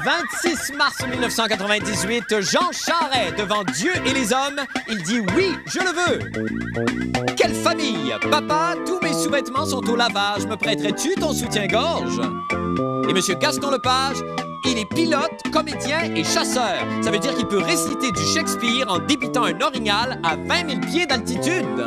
26 mars 1998, Jean Charest, devant Dieu et les hommes, il dit « Oui, je le veux ». Quelle famille! Papa, tous mes sous-vêtements sont au lavage. Me prêterais-tu ton soutien-gorge? Et Monsieur Gaston Lepage, il est pilote, comédien et chasseur. Ça veut dire qu'il peut réciter du Shakespeare en débitant un orignal à 20 000 pieds d'altitude.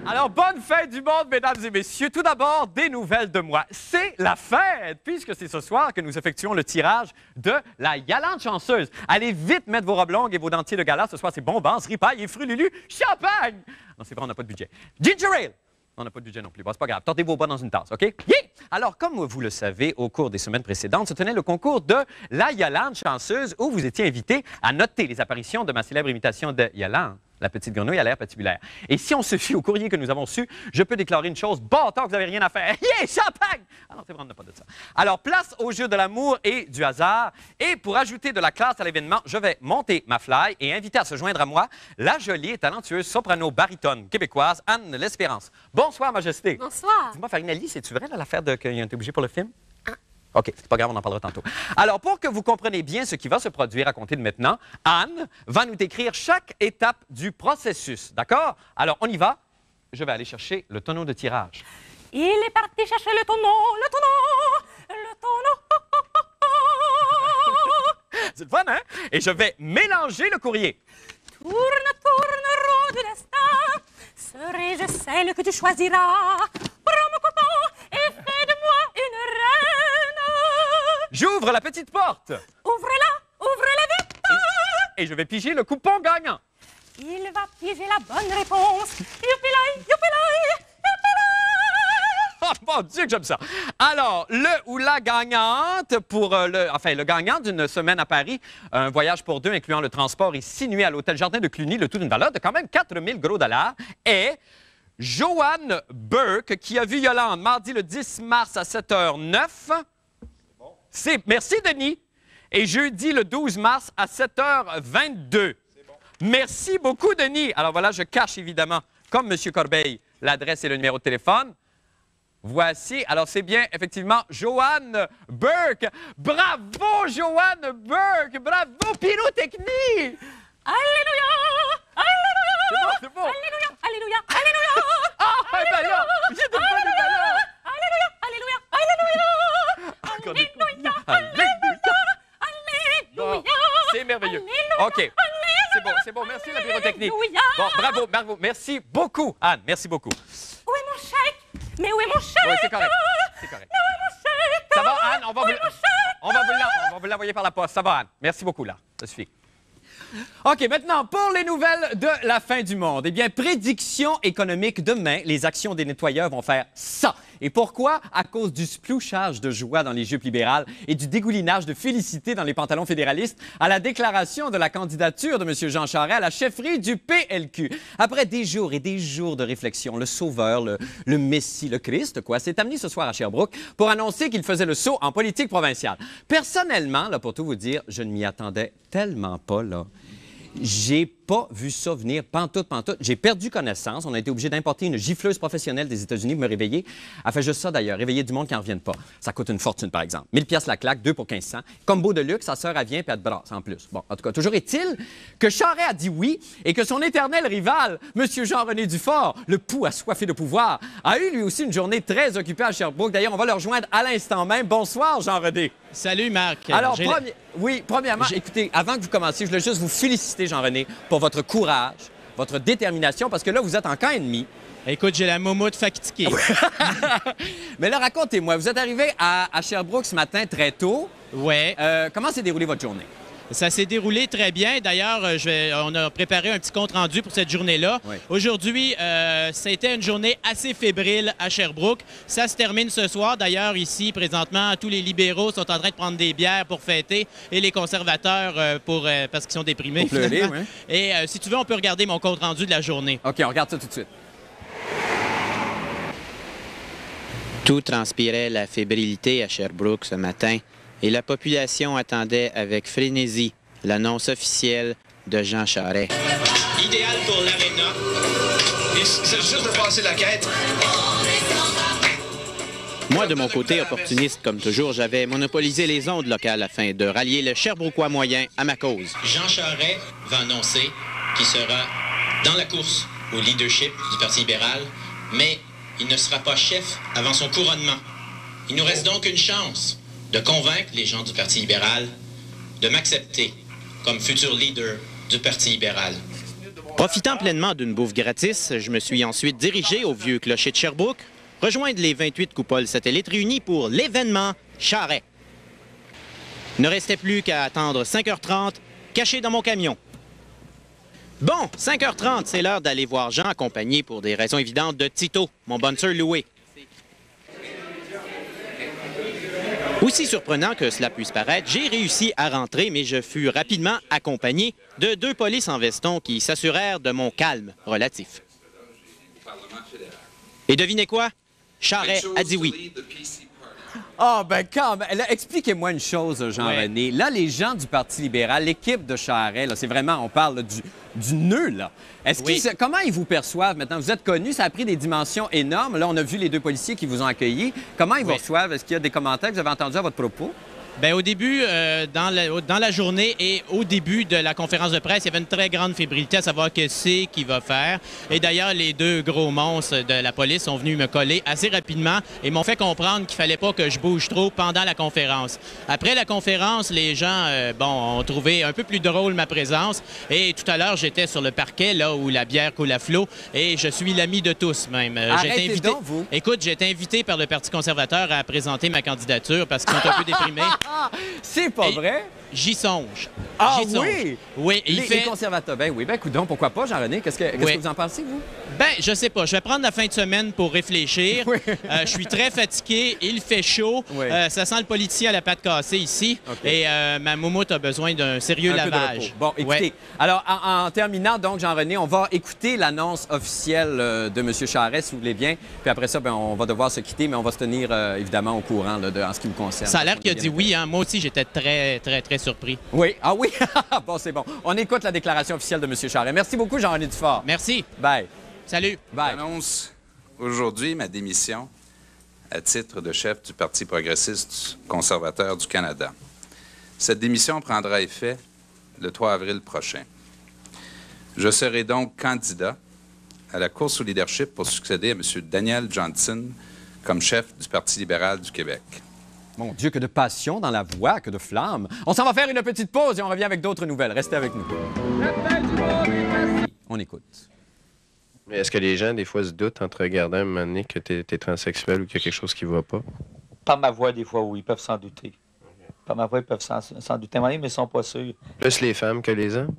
Alors, bonne fête du monde, mesdames et messieurs. Tout d'abord, des nouvelles de moi. C'est la fête, puisque c'est ce soir que nous effectuons le tirage de la Galante chanceuse. Allez vite mettre vos robes longues et vos dentiers de gala. Ce soir, c'est bonbons, ripailles et fruits lulu, champagne. Non, c'est vrai, on n'a pas de budget. Ginger ale. On n'a pas de budget non plus. Bon, c'est pas grave. Tordez vos bas dans une tasse, OK? Yeah! Alors, comme vous le savez, au cours des semaines précédentes, se tenait le concours de la Yolande chanceuse où vous étiez invité à noter les apparitions de ma célèbre imitation de Yolande. La petite grenouille à l'air patibulaire. Et si on se fie au courrier que nous avons su, je peux déclarer une chose, bâtard que vous n'avez rien à faire. Yeah, champagne! Ah non, c'est vrai, on n'a pas de ça. Alors, place au jeu de l'amour et du hasard. Et pour ajouter de la classe à l'événement, je vais monter ma fly et inviter à se joindre à moi la jolie et talentueuse soprano baryton québécoise Anne L'Espérance. Bonsoir, Majesté. Bonsoir. Dis-moi, Farinelli, c'est-tu vrai l'affaire de qu'ils ont été obligés pour le film? OK, c'est pas grave, on en parlera tantôt. Alors, pour que vous compreniez bien ce qui va se produire à compter de maintenant, Anne va nous décrire chaque étape du processus, d'accord? Alors, on y va. Je vais aller chercher le tonneau de tirage. Il est parti chercher le tonneau. C'est le fun, hein? Et je vais mélanger le courrier. Tourne, tourne, roue du destin. Serai-je celle que tu choisiras? Prends mon coupon et fais de moi une reine. J'ouvre la petite porte. Ouvrez-la, ouvrez-la vite. Et je vais piger le coupon gagnant. Il va piger la bonne réponse. Youpilai, youpilai, youpilai. Oh, mon Dieu, que j'aime ça! Alors, le ou la gagnante pour le gagnant d'une semaine à Paris, un voyage pour deux incluant le transport et 6 nuits à l'hôtel Jardin de Cluny, le tout d'une valeur de quand même 4 000 gros dollars, est Joanne Burke, qui a vu Yolande mardi le 10 mars à 7h09. Merci, Denis. Et jeudi le 12 mars à 7h22. Bon. Merci beaucoup, Denis. Alors voilà, je cache évidemment, comme M. Corbeil, l'adresse et le numéro de téléphone. Voici, alors c'est bien, effectivement, Joanne Burke. Bravo, Joanne Burke! Bravo, pyrotechnie! Alléluia! Alléluia! C'est bon! Alléluia! Alléluia! Alléluia! Ah, un ballon! J'ai de pas de ballon! Alléluia! Alléluia! Alléluia! Alléluia! Alléluia! Bon, c'est merveilleux. Alléluia! OK. C'est bon, merci la pyrotechnie. Alléluia! Bon, bravo. Merci beaucoup, Anne. Merci beaucoup. Où est mon chèque? Mais où est mon chèque? Oui, c'est correct. C'est correct. Mais où est mon chèque? Ça va, Anne? On va Où est mon chèque? on va vous l'envoyer par la poste. Ça va, Anne. Merci beaucoup, là. Ça suffit. OK, maintenant, pour les nouvelles de la fin du monde. Eh bien, prédiction économique. Demain, les actions des nettoyeurs vont faire ça. Et pourquoi? À cause du splouchage de joie dans les jupes libérales et du dégoulinage de félicité dans les pantalons fédéralistes à la déclaration de la candidature de M. Jean Charest à la chefferie du PLQ. Après des jours et des jours de réflexion, le sauveur, le Messie, le Christ, s'est amené ce soir à Sherbrooke pour annoncer qu'il faisait le saut en politique provinciale. Personnellement, là, pour tout vous dire, je ne m'y attendais tellement pas, là. J'ai pas vu ça venir pantoute. J'ai perdu connaissance. On a été obligé d'importer une gifleuse professionnelle des États-Unis pour me réveiller. Elle fait juste ça, d'ailleurs, réveiller du monde qui n'en revienne pas. Ça coûte une fortune, par exemple. 1000 pièces la claque, 2 pour 1500. Combo de luxe, sa sœur, elle vient puis elle te brasse en plus. Bon, en tout cas, toujours est-il que Charest a dit oui et que son éternel rival, M. Jean-René Dufort, le pou assoiffé de pouvoir, a eu lui aussi une journée très occupée à Sherbrooke. D'ailleurs, on va le rejoindre à l'instant même. Bonsoir, Jean-René. Salut, Marc. Alors, premièrement, écoutez, avant que vous commenciez, je voulais juste vous féliciter, Jean-René, pour votre courage, votre détermination, parce que là, vous êtes en camp ennemi. Écoute, j'ai la momoute fatiguée. Mais là, racontez-moi, vous êtes arrivé à Sherbrooke ce matin très tôt. Ouais. Comment s'est déroulée votre journée? Ça s'est déroulé très bien. D'ailleurs, on a préparé un petit compte-rendu pour cette journée-là. Oui. Aujourd'hui, ça a été une journée assez fébrile à Sherbrooke. Ça se termine ce soir. D'ailleurs, ici, présentement, tous les libéraux sont en train de prendre des bières pour fêter et les conservateurs parce qu'ils sont déprimés. Pour pleurer, oui. Et si tu veux, on peut regarder mon compte-rendu de la journée. OK, on regarde ça tout de suite. Tout transpirait la fébrilité à Sherbrooke ce matin. Et la population attendait avec frénésie l'annonce officielle de Jean Charest. Idéal pour l'aréna. Il s'agit juste de passer la quête. Moi, de mon côté, opportuniste comme toujours, j'avais monopolisé les ondes locales afin de rallier le Sherbrookois moyen à ma cause. Jean Charest va annoncer qu'il sera dans la course au leadership du Parti libéral, mais il ne sera pas chef avant son couronnement. Il nous reste donc une chance de convaincre les gens du Parti libéral de m'accepter comme futur leader du Parti libéral. Profitant pleinement d'une bouffe gratis, je me suis ensuite dirigé au vieux clocher de Sherbrooke, rejoindre les 28 coupoles satellites réunies pour l'événement Charest. Il ne restait plus qu'à attendre 5h30, caché dans mon camion. Bon, 5h30, c'est l'heure d'aller voir Jean, accompagné pour des raisons évidentes de Tito, mon bouncer loué. Aussi surprenant que cela puisse paraître, j'ai réussi à rentrer, mais je fus rapidement accompagné de 2 polices en veston qui s'assurèrent de mon calme relatif. Et devinez quoi? Charest a dit oui. Ah, ben quand même. Là, expliquez-moi une chose, Jean-René. Là, les gens du Parti libéral, l'équipe de Charest, là, c'est vraiment, on parle là, du nœud, là. Comment ils vous perçoivent maintenant? Vous êtes connus, ça a pris des dimensions énormes. Là, on a vu les 2 policiers qui vous ont accueillis. Comment ils vous reçoivent? Est-ce qu'il y a des commentaires que vous avez entendus à votre propos? Bien, au début, dans la journée et au début de la conférence de presse, il y avait une très grande fébrilité à savoir que c'est qu'il va faire. Et d'ailleurs, les 2 gros monstres de la police sont venus me coller assez rapidement et m'ont fait comprendre qu'il fallait pas que je bouge trop pendant la conférence. Après la conférence, les gens ont trouvé un peu plus drôle ma présence. Et tout à l'heure, j'étais sur le parquet, là où la bière coule à flot, et je suis l'ami de tous, même. Arrêtez donc, vous! Écoute, j'ai été invité par le Parti conservateur à présenter ma candidature parce qu'ils sont un peu déprimés. C'est pas vrai? J'y songe. Ah J'y songe. oui? Oui, Les conservateurs. Ben oui, ben coudonc, pourquoi pas, Jean-René? Qu'est-ce que vous en pensez, vous? Ben, je sais pas. Je vais prendre la fin de semaine pour réfléchir. Oui. Je suis très fatigué. Il fait chaud. Oui. Ça sent le politicien à la patte cassée ici. Okay. Et ma moumoute a besoin d'un sérieux Un peu de lavage. repos. Bon, écoutez, alors en terminant, donc, Jean-René, on va écouter l'annonce officielle de M. Charest, si vous voulez bien. Puis après ça, ben, on va devoir se quitter, mais on va se tenir évidemment au courant là, en ce qui vous concerne. Ça a l'air qu'il a dit oui. Hein? Moi aussi, j'étais très, très, très surpris. Oui. Ah oui? Bon, c'est bon. On écoute la déclaration officielle de M. Charest. Merci beaucoup, Jean-René Dufort. Merci. Bye. Salut. Bye. J'annonce aujourd'hui ma démission à titre de chef du Parti progressiste conservateur du Canada. Cette démission prendra effet le 3 avril prochain. Je serai donc candidat à la course au leadership pour succéder à M. Daniel Johnson comme chef du Parti libéral du Québec. Mon Dieu, que de passion dans la voix, que de flamme. On s'en va faire une petite pause et on revient avec d'autres nouvelles. Restez avec nous. On écoute. Mais est-ce que les gens, des fois, se doutent en te regardant à un moment donné que tu es transsexuel ou qu'il y a quelque chose qui ne va pas? Par ma voix, des fois, oui, ils peuvent s'en douter. Par ma voix, ils peuvent s'en douter, mais ils ne sont pas sûrs. Plus les femmes que les hommes?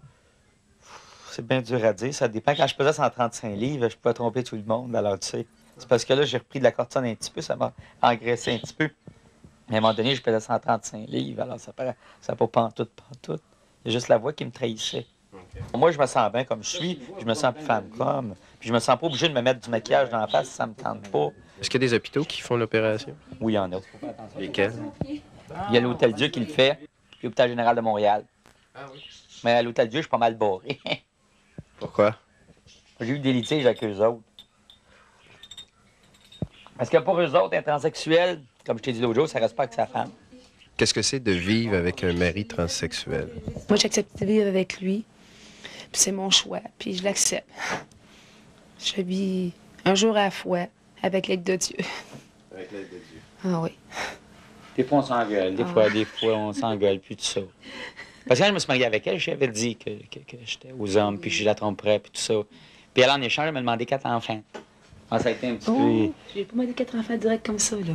C'est bien dur à dire, ça dépend. Quand je pesais 135 livres, je pouvais tromper tout le monde, alors tu sais. C'est parce que là, j'ai repris de la cortisone un petit peu, ça m'a engraissé un petit peu. Mais à un moment donné, je pesais 135 livres, alors ça n'a pas pantoute. Il y a juste la voix qui me trahissait. Okay. Moi, je me sens bien comme je suis, je me sens plus femme comme. Puis je me sens pas obligé de me mettre du maquillage dans la face si ça me tente pas. Est-ce qu'il y a des hôpitaux qui font l'opération? Oui, il y en a. Lesquels? Il y a l'Hôtel Dieu qui le fait, puis l'Hôpital général de Montréal. Ah oui? Mais à l'Hôtel Dieu, je suis pas mal barré. Pourquoi? J'ai eu des litiges avec eux autres. Parce que pour eux autres, un transsexuel, comme je t'ai dit l'autre jour, ça reste pas avec sa femme. Qu'est-ce que c'est de vivre avec un mari transsexuel? Moi, j'accepte de vivre avec lui. Puis c'est mon choix, puis je l'accepte. Je vis un jour à la fois avec l'aide de Dieu. Avec l'aide de Dieu. Ah oui. Des fois, on s'engueule. Des fois, on s'engueule, puis tout ça. Parce que quand je me suis marié avec elle, j'avais dit que j'étais aux hommes, puis je la tromperais, puis tout ça. Puis elle, en échange, elle m'a demandé 4 enfants. Ah, ça a été un petit peu... Je n'ai pas demandé 4 enfants direct comme ça, là.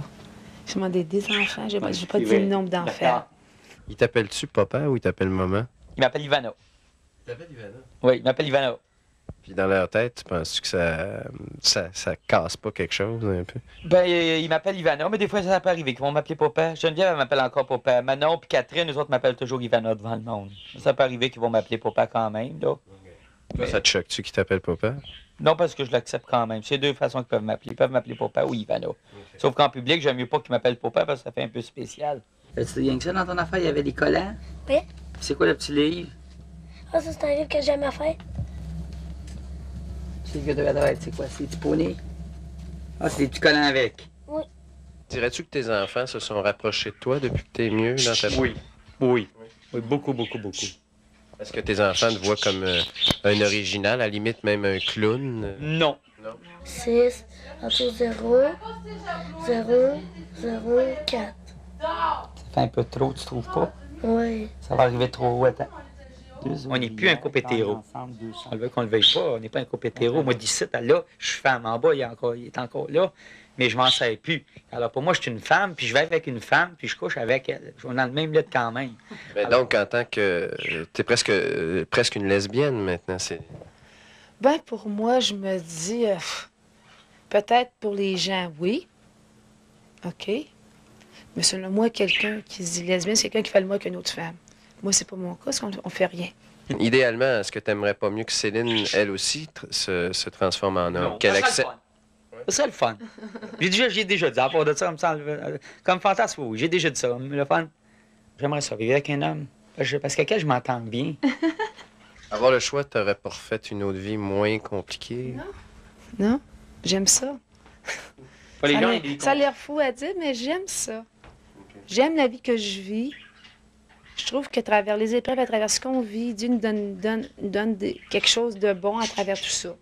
J'ai demandé des enfants. Je n'ai pas dit le nombre d'enfants. Il t'appelle-tu papa ou il t'appelle maman? Il m'appelle Ivana. Il t'appelle Ivana? Oui, il m'appelle Ivana. Puis dans leur tête, tu penses-tu que ça casse pas quelque chose un peu? Ben, il m'appelle Ivana, mais des fois, ça peut arriver qu'ils vont m'appeler papa. Geneviève, elle m'appelle encore papa. Manon puis Catherine, eux autres m'appellent toujours Ivana devant le monde. Ça peut arriver qu'ils vont m'appeler papa quand même, là. Okay. Ça te choque-tu qu'ils t'appellent papa? Non, parce que je l'accepte quand même. C'est 2 façons qu'ils peuvent m'appeler. Ils peuvent m'appeler papa ou Ivana. Okay. Sauf qu'en public, j'aime mieux pas qu'ils m'appellent papa parce que ça fait un peu spécial. As-tu rien que ça dans ton affaire? Il y avait des collants? Oui. C'est quoi le petit livre? Ah, ça, c'est un livre que j'aime à faire. C'est le gars de c'est quoi? C'est des petits poneys? Ah, c'est des petits collants avec. Oui. Dirais-tu que tes enfants se sont rapprochés de toi depuis que t'es mieux dans ta vie? Oui. Oui. Oui, beaucoup, beaucoup, beaucoup. Est-ce que tes enfants te voient comme un original, à la limite même un clown? Non. 6, entre 0, 0, 0, 4. Ça fait un peu trop, tu trouves pas? Oui. Ça va arriver trop haut, attends. On n'est plus un couple hétéro. On le veut qu'on le veuille pas, on n'est pas un couple hétéro. Moi, d'ici à là, je suis femme. En bas, il est encore là, mais je m'en sers plus. Alors, pour moi, je suis une femme, puis je vais avec une femme, puis je couche avec elle. On est dans le même lit quand même. Mais alors... Donc, en tant que... T'es presque une lesbienne maintenant, c'est... Ben, pour moi, je me dis... peut-être pour les gens, oui. OK. Mais selon moi, quelqu'un qui se dit lesbienne, c'est quelqu'un qui fait le moins qu'une autre femme. Moi, c'est pas mon cas, parce qu'on fait rien. Idéalement, est-ce que tu aimerais pas mieux que Céline, elle aussi, se transforme en homme? Qu'elle accepte... C'est ça le fun. J'ai déjà dit, à part de ça, comme fantasme, oui, j'ai déjà dit ça. Le fun, j'aimerais ça, vivre avec un homme. Parce qu'avec elle, je m'entends bien. Avoir le choix, t'aurais pas refait une autre vie moins compliquée? Non. Non, j'aime ça. Ça a l'air fou à dire, mais j'aime ça. Okay. J'aime la vie que je vis. Je trouve qu'à travers les épreuves, à travers ce qu'on vit, Dieu nous donne quelque chose de bon à travers tout ça.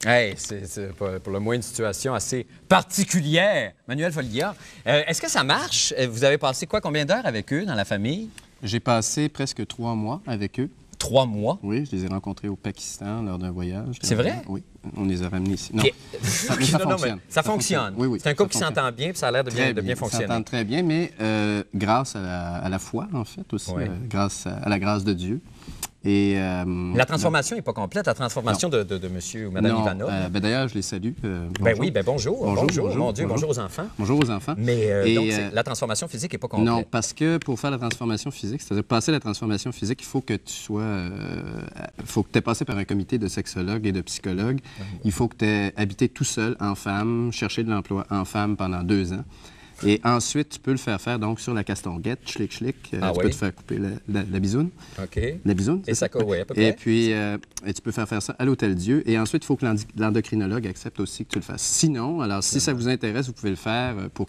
Hey, c'est pour le moins une situation assez particulière. Manuel Follia, est-ce que ça marche? Vous avez passé combien d'heures avec eux dans la famille? J'ai passé presque 3 mois avec eux. 3 mois? Oui, je les ai rencontrés au Pakistan lors d'un voyage. C'est vrai? Oui, on les a ramenés ici. Non, okay. ça fonctionne. Ça fonctionne. Oui, c'est un couple qui s'entend bien, puis ça a l'air de bien fonctionner. Ça s'entend très bien, mais grâce à la foi, en fait, aussi, grâce à la grâce de Dieu. Et, la transformation n'est pas complète, la transformation de monsieur ou madame Ivanov. D'ailleurs, je les salue. Oui, bonjour. Mon Dieu, bonjour aux enfants. Bonjour aux enfants. Mais donc, la transformation physique n'est pas complète. Non, parce que pour faire la transformation physique, c'est-à-dire passer la transformation physique, il faut que tu sois... faut que tu aies passé par un comité de sexologues et de psychologues. Il faut que tu aies habité tout seul, en femme, cherché de l'emploi en femme pendant 2 ans. Et ensuite, tu peux le faire donc sur la castonguette, schlick. Tu peux te faire couper la bisoune. OK. La bisoune, et ça, oui, à peu près. Et puis, tu peux faire ça à l'Hôtel Dieu. Et ensuite, il faut que l'endocrinologue accepte aussi que tu le fasses. Sinon, alors, si ça vous intéresse, vous pouvez le faire pour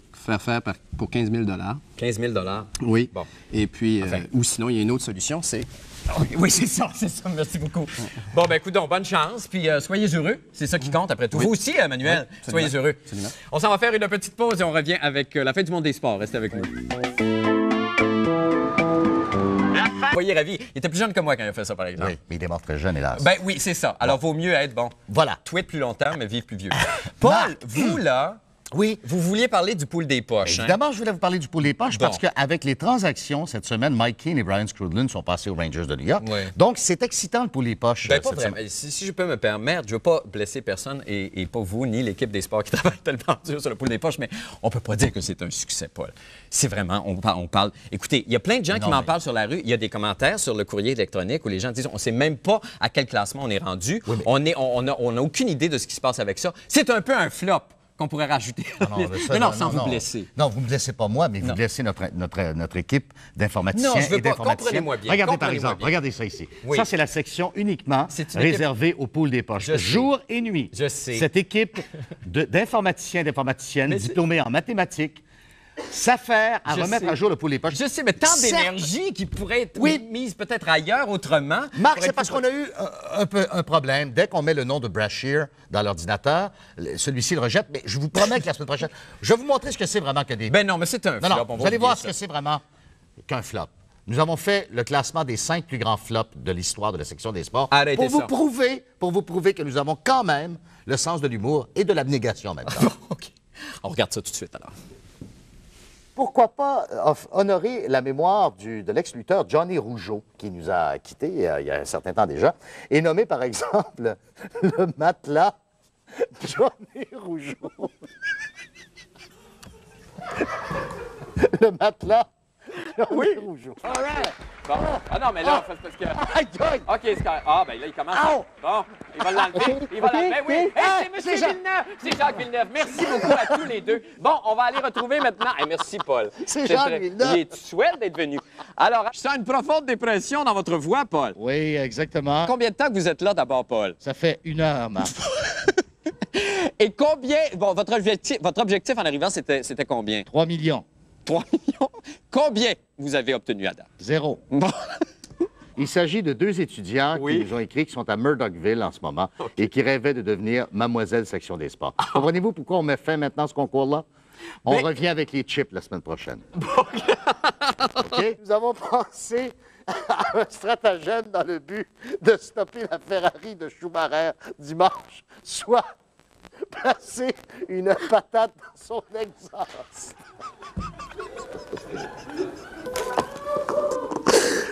15 000 $. 15 000 $? Oui. Bon. Et puis, ou sinon, il y a une autre solution, c'est... Oui, c'est ça. Merci beaucoup. Bon, écoute donc, bonne chance, puis soyez heureux. C'est ça qui compte, après tout. Oui. Vous aussi, Manuel, soyez heureux. Absolument. On s'en va faire une petite pause et on revient avec la fin du monde des sports. Restez avec nous. Vous voyez, Ravi, il était plus jeune que moi quand il a fait ça, par exemple. Oui, mais il est mort très jeune, hélas. Ben oui, c'est ça. Alors, vaut mieux être, voilà, tweet plus longtemps, mais vivre plus vieux. Paul, vous, là... Oui. Vous vouliez parler du pool des poches. Évidemment, je voulais vous parler du pool des poches parce qu'avec les transactions, cette semaine, Mike Keane et Brian Skrudlin sont passés aux Rangers de New York. Oui. Donc, c'est excitant, le pool des poches. Ben, pas vraiment. Si je peux me permettre, je ne veux pas blesser personne et pas vous ni l'équipe des sports qui travaille tellement dur sur le pool des poches, mais on ne peut pas dire que c'est un succès, Paul. C'est vraiment, on parle... Écoutez, il y a plein de gens qui m'en parlent sur la rue. Il y a des commentaires sur le courrier électronique où les gens disent on ne sait même pas à quel classement on est rendu. Oui, mais... On n'a aucune idée de ce qui se passe avec ça. C'est un peu un flop qu'on pourrait rajouter. Non, sans vous blesser. Non, vous ne me blessez pas moi, mais vous blessez notre équipe d'informaticiens et d'informaticiens. Comprenez-moi bien. Regardez par exemple, regardez ça ici. Oui. Ça, c'est la section uniquement réservée au pool des poches. Jour et nuit. Je sais. Cette équipe d'informaticiens et d'informaticiennes diplômés en mathématiques s'affaire à remettre à jour le pool des poches. Je sais, mais tant d'énergie qui pourrait être mise peut-être ailleurs, autrement. Marc, c'est parce qu'on a eu un problème. Dès qu'on met le nom de Brashear dans l'ordinateur, celui-ci le rejette. Mais je vous promets que la semaine prochaine, je vais vous montrer ce que c'est vraiment que des... Ben non, mais c'est un flop. Non, vous allez voir ce que c'est vraiment qu'un flop. Nous avons fait le classement des 5 plus grands flops de l'histoire de la section des sports pour vous prouver que nous avons quand même le sens de l'humour et de l'abnégation en même temps. OK. On regarde ça tout de suite, alors. Pourquoi pas honorer la mémoire de l'ex-lutteur Johnny Rougeau, qui nous a quittés il y a un certain temps déjà, et nommer par exemple le matelas Johnny Rougeau. Le matelas Johnny Rougeau. All right. Bon. Ah non, mais là, c'est parce que... OK, c'est correct. Ah, ben là, il commence. Bon, il va l'enlever. Il va l'enlever, oui. Hey, c'est M. Villeneuve. C'est Jacques Villeneuve. Merci beaucoup à tous les deux. Bon, on va aller retrouver maintenant... Hey, merci, Paul. C'est Jacques Villeneuve. Il est swell d'être venu. Alors, je sens une profonde dépression dans votre voix, Paul. Oui, exactement. Combien de temps que vous êtes là, d'abord, Paul? Ça fait 1 heure, Marc. Et combien... Bon, votre objectif en arrivant, c'était combien? 3 millions. 3 millions? Combien vous avez obtenu à date? 0. Bon. Il s'agit de 2 étudiants qui nous ont écrit, qui sont à Murdochville en ce moment et qui rêvaient de devenir mademoiselle section des sports. Comprenez-vous pourquoi on met fin maintenant à ce concours-là? On revient avec les chips la semaine prochaine. OK? Nous avons pensé à un stratagème dans le but de stopper la Ferrari de Schumacher dimanche, soit placer une patate dans son exhaust.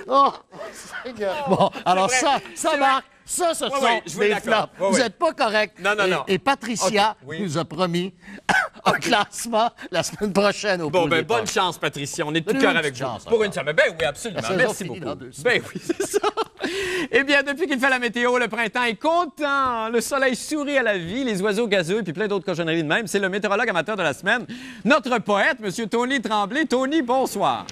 Oh, Seigneur! Bon, alors ça, Marc, ça, ce sont des flops. Vous n'êtes pas correct. Non. Et Patricia nous a promis un classement la semaine prochaine au Bon, ben, bonne chance, Patricia. On est de tout cœur avec vous. Pour une semaine. Ben oui, absolument. Merci beaucoup. Ben oui, c'est ça. Eh bien, depuis qu'il fait la météo, le printemps est content. Le soleil sourit à la vie, les oiseaux gazouillent, puis plein d'autres cochonneries de même. C'est le météorologue amateur de la semaine, notre poète, M. Tony Tremblay. Tony, bonsoir.